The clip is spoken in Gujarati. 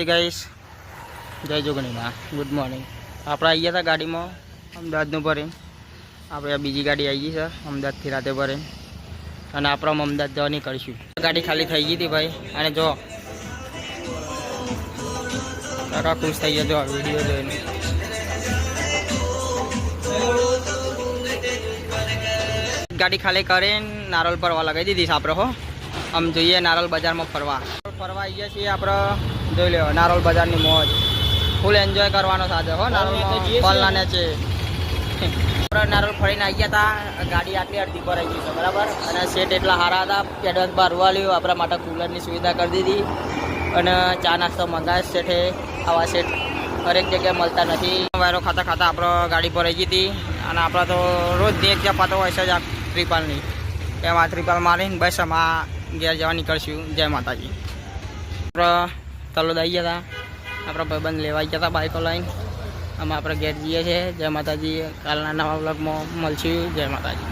ગાઈસ જય જોગણીમાં ગુડ મોર્નિંગ. આપણે આવી ગયા હતા ગાડીમાં અમદાવાદનું ભરીને. આપણે બીજી ગાડી આવી ગઈ છે અમદાવાદથી રાતે ભરીને અને આપણે અમદાવાદ જવા નીકળીશું. ગાડી ખાલી થઈ ગઈ હતી ભાઈ. અને જો કાકા ખુશ થઈ ગયા જો વિડીયો જોઈને. ગાડી ખાલી કરીને નારોલ ફરવા લગાવી દીધી છે આપણે. હો આમ જોઈએ નારોલ બજારમાં ફરવા આવી ગયા છીએ આપણે. જોઈ લો નારોલ બજારની મોજ ફૂલ એન્જોય કરવાનો સાથે. હો નારોલમાં ફરવાના છે. નારોલ ફરીને આવી ગયા હતા. ગાડી આટલી અડધી પર આવી ગઈ છે બરાબર. અને સેટ એટલા સારા હતા. એડવાન્સ ભરવા લ્યો આપણા માટે કુલરની સુવિધા કરી દીધી. અને ચા નાસ્તો મંગાવે શેઠે. આવા સેટ હરેક જગ્યાએ મળતા નથી. વાયરો ખાતા ખાતા આપણે ગાડી પર આવી ગઈ હતી. અને આપણે તો રોજ એક જપાતો હોય છે જ આ ત્રિપાલની. એમાં ત્રિપાલ મારીને બસ આમાં ઘેર જવા નીકળશું. જય માતાજી. આપણે તલોદ આવી ગયા હતા. આપણા ભાઈબંધ લેવા ગયા હતા બાઈકો લઈને. આમાં આપણે ઘેર જઈએ છીએ. જય માતાજી. કાલના નવા વ્લોગમાં મળશું. જય માતાજી.